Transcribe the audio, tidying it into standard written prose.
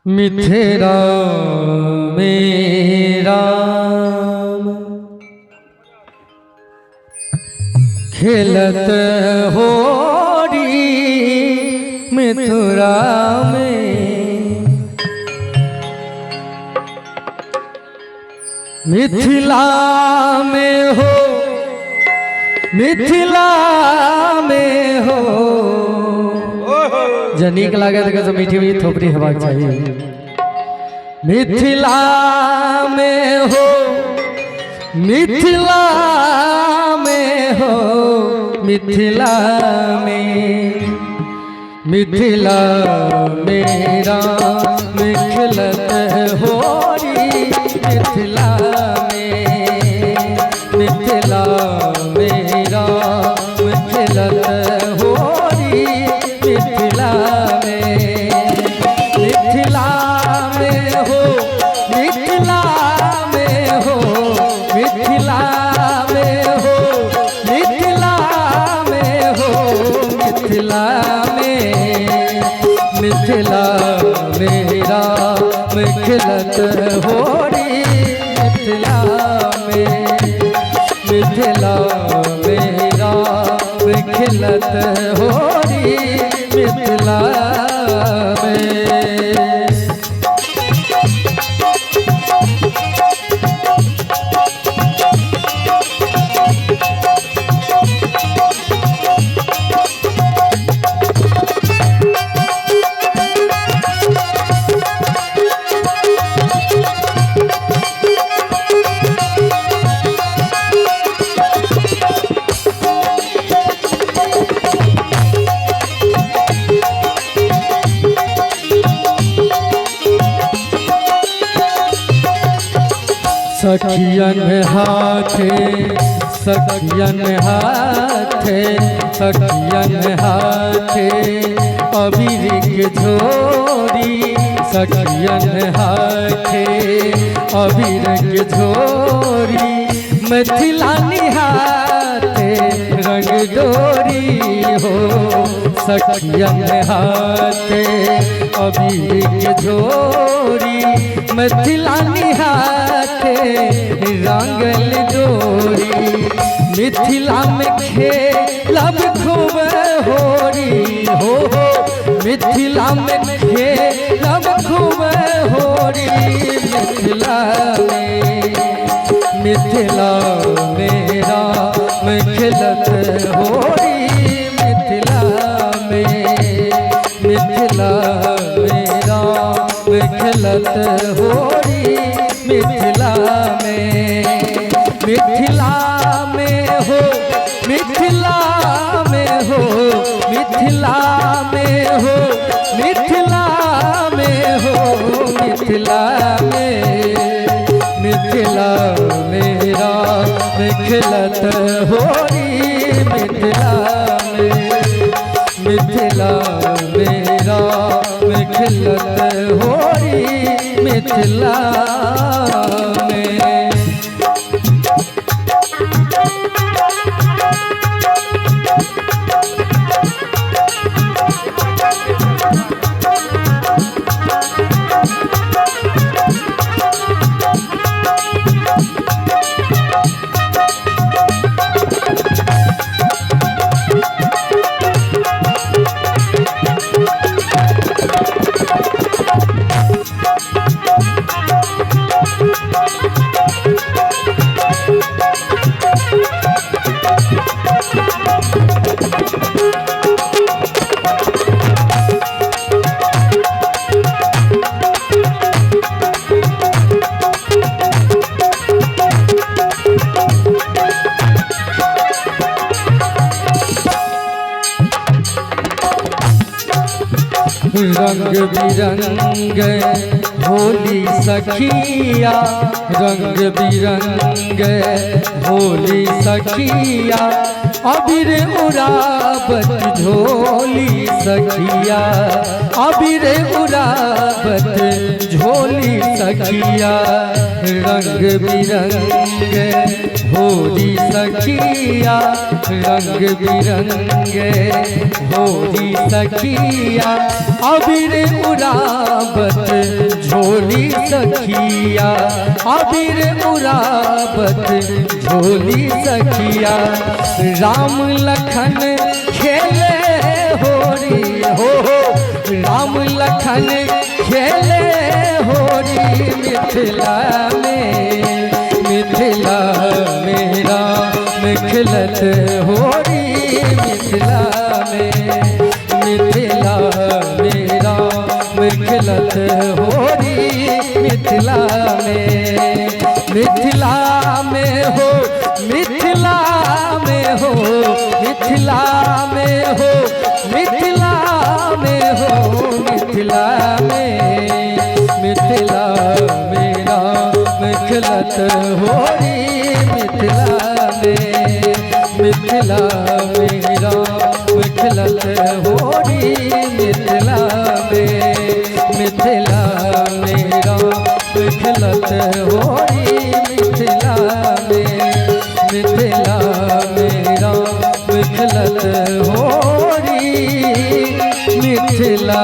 मिथिला मेरा खेलत होरी मिथिला में, मिथिला में हो, मिथिला में हो। जनीक लागे तो मीठी मीठी थोपड़ी हेबाक चाहिए। मिथिला में हो, मिथिला में हो, मिथिला में, मिथिला मेरा मिखलत होरी मिथिला में, मिथिला मेरा मिखलत होरी मिथिला में, मिथिला में हो, मिथिला में हो, मिथिला में हो, मिथिला में हो, मिथिला में, मिथिला मेरा मिखलत होरी मिथिला में, मिथिला मेरा मिखलत होरी मिथिला में। सखियन हाथे, सखियन हाथे, सखियन हाथे अबीर के झोरी, सखियन हाथे अबीर के झोरी, मिथिला निहाते रंग डोरी हो, सखियन हाथे अबीर के झोरी, मिथिला निहाते रंगल डोरी, मिथिला में खेलब खूब होरी हो, मिथिला में खेलब खूब होरी मिथिला में, मिथिला मेरा मिखलत होरी मिथिला में, मिथिला मेरा मिखलत होरी मिथिला में, मिथिला में हो, मिथिला में हो, मिथिला में हो, मिथिला में हो, मिथिला में, मिथिला मेरा मिखलत होरी मिथिला में, मिथिला मेरा मिखलत होरी मिथिला में। रंग बिरंग होली सखिया, रंग बिरंग होली सखिया, अबीर उड़ावत झोली सखिया, अबीर उड़ावत झोली सखिया रंग बिरंगे होली सखिया रंग बिरंगे होली सखिया अबीर उड़ावत झोली सखिया अबीर उड़ावत झोली सखिया राम लखन खेले होरी हो राम लखन खेले होरी मिथिला मेरा मिखलत होरी मिथिला मेरा मिखलत होरी मिथिला में हो मिथिला में हो मिथिला में हो मिथिला में हो मिथिला मेरा मिखलत होरी मिथिला मेरा मिखलत होरी मिथिला मेरा मिखलत होरी मिथिला मेरा मिखलत होरी मिथिला।